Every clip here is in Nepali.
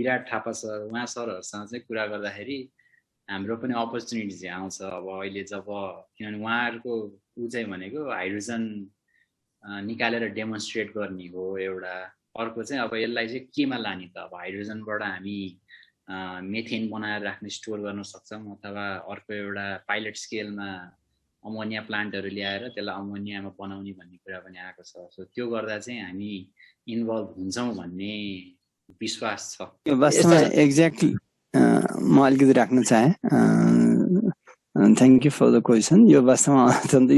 विराट थापा सर उहाँ सरहरुसँग चाहिँ कुरा गर्दाखेरि हाम्रो पनि अपर्च्युनिटी चाहिँ आउँछ अब अहिले जब किनभने उहाँहरुको उ चाहिँ भनेको हाइड्रोजन निकालेर डेमोन्स्ट्रेट गर्ने हो एउटा अर्को चाहिँ अब यसलाई चाहिँ केमा लाने त अब हाइड्रोजनबाट हामी मेथेन बनाएर राख्ने स्टोर गर्न सक्छौं अथवा अर्को एउटा पाइलट स्केलमा अमोनिया प्लान्टहरु ल्याएर त्यसलाई अमोनियामा बनाउने भन्ने कुरा पनि आएको छ सो त्यो गर्दा चाहिँ हामी इन्भल्भ हुन्छौं भन्ने विश्वास छ यो वास्तवमा एक्ज्याक्टली म अलिकति राख्न चाहे thank you for the question यो वास्तवमा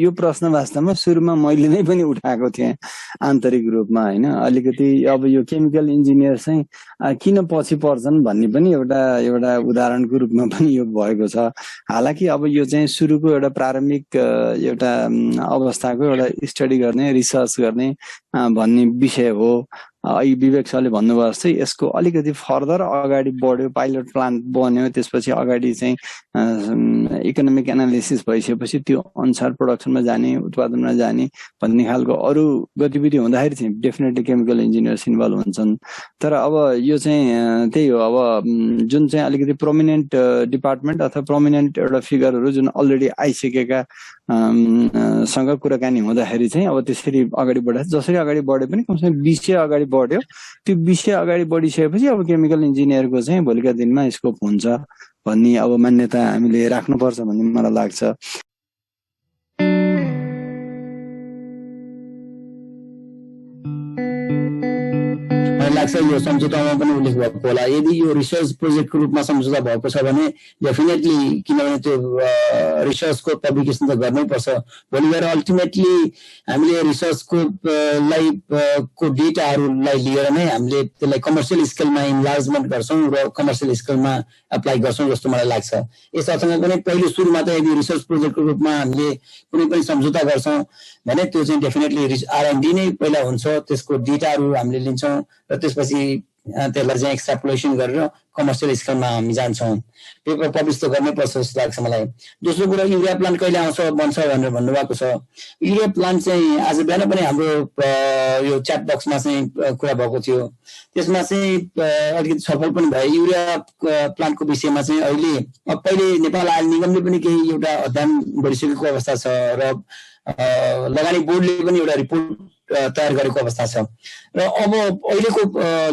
यो प्रश्न वास्तवमा सुरुमा मैले नै पनि उठाएको थिएँ आन्तरिक रूपमा हैन अलिकति अब यो केमिकल इन्जिनियर चाहिँ किन पछि पर्छन् भन्ने पनि एउटा उदाहरणको रूपमा पनि यो भएको छ हालाकि अब यो चाहिँ सुरुको एउटा प्रारम्भिक एउटा अवस्थाको एउटा स्टडी गर्ने रिसर्च गर्ने भन्ने विषय हो अहिले विवेक सरले भन्नुभयो जस्तै यसको अलिकति फर्दर अगाडि बढ्यो पाइलट प्लान्ट बन्यो त्यसपछि अगाडि चाहिँ इकोनोमिक एनालिसिस भइसकेपछि त्यो अनुसार प्रोडक्सनमा जाने उत्पादनमा जाने भन्ने खालको अरु गतिविधि हुँदाखेरि चाहिँ डेफिनेटली केमिकल इन्जिनियर्स इन्भल्भ हुन्छन् तर अब यो चाहिँ त्यही हो अब जुन चाहिँ अलिकति प्रोमिनेन्ट डिपार्टमेन्ट अथवा प्रोमिनेन्ट एउटा फिगरहरु जुन अलरेडी आइसकेका सँग कुराकानी हुँदाखेरि चाहिँ अब त्यसरी अगाडि बढ्छ जसरी अगाडि बढे पनि कमसेकम विषय अगाडि बढ्यो त्यो विषय अगाडि बढिसकेपछि अब केमिकल इन्जिनियरको चाहिँ भोलिका दिनमा स्कोप हुन्छ भन्ने अब मान्यता हामीले राख्नुपर्छ भन्ने मलाई लाग्छ लाग्छ यो सम्झौतामा पनि उल्लेख भएको होला यदि यो रिसर्च प्रोजेक्टको रूपमा सम्झौता भएको छ भने डेफिनेटली किनभने त्यो रिसर्चको पब्लिकेसन त गर्नै पर्छ भोलि गएर अल्टिमेटली हामीले रिसर्चको को डेटाहरूलाई लिएर नै हामीले त्यसलाई कमर्सियल स्केलमा इन्लार्जमेन्ट गर्छौं र कमर्सियल स्केलमा एप्लाई गर्छौं जस्तो मलाई लाग्छ यस अर्थमा पनि पहिलो सुरुमा त यदि रिसर्च प्रोजेक्टको रूपमा हामीले कुनै पनि सम्झौता गर्छौं भने त्यो चाहिँ डेफिनेटली आरएनडी नै पहिला हुन्छ त्यसको डेटाहरू हामीले लिन्छौं र त्यसपछि त्यसलाई चाहिँ एक्सट्रापोलेसन गरेर कमर्सियल स्केलमा हामी जान्छौं पेपर पब्लिश त गर्नै पर्छ जस्तो लाग्छ मलाई दोस्रो कुरा युरिया प्लान्ट कहिले आउँछ बन्छ भनेर भन्नुभएको छ युरिया प्लान्ट चाहिँ आज बिहान पनि हाम्रो यो च्याट बक्समा चाहिँ कुरा भएको थियो त्यसमा चाहिँ अलिकति छलफल पनि भयो युरिया प्लान्टको विषयमा चाहिँ पहिले नेपाल आयल निगमले पनि केही एउटा अध्ययन गरिसकेको अवस्था छ र लगानी बोर्डले पनि एउटा रिपोर्ट तयार गरेको अवस्था छ र अब अहिलेको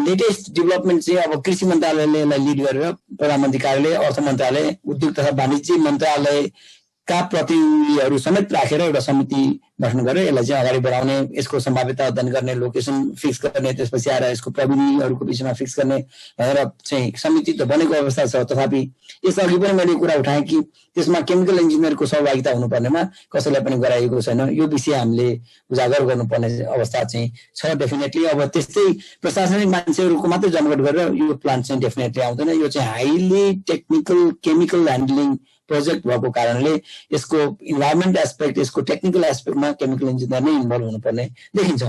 लेटेस्ट डेभलपमेन्ट चाहिँ अब कृषि मन्त्रालयले यसलाई लिड गरेर प्रधानमन्त्री कार्यालय अर्थ मन्त्रालय उद्योग तथा वाणिज्य मन्त्रालयका प्रतिनिधिहरू समेत राखेर एउटा समिति गठन गरेर यसलाई चाहिँ अगाडि बढाउने यसको सम्भाव्यता अध्ययन गर्ने लोकेसन फिक्स गर्ने त्यसपछि आएर यसको प्रविधिहरूको विषयमा फिक्स गर्ने भनेर चाहिँ समिति त बनेको अवस्था छ तथापि यसअघि पनि मैले कुरा उठाएँ कि त्यसमा केमिकल इन्जिनियरको सहभागिता हुनुपर्नेमा कसैलाई पनि गराइएको छैन यो विषय हामीले उजागर गर्नुपर्ने अवस्था चाहिँ छ डेफिनेटली अब त्यस्तै प्रशासनिक मान्छेहरूको मात्रै जमघट गरेर यो प्लान्ट चाहिँ डेफिनेटली आउँदैन यो चाहिँ highly technical chemical handling project भएको कारणले यसको इन्भाइरोमेन्ट एस्पेक्ट यसको टेक्निकल एस्पेक्टमा केमिकल इन्जिनियर नै इन्भल्भ हुनुपर्ने देखिन्छ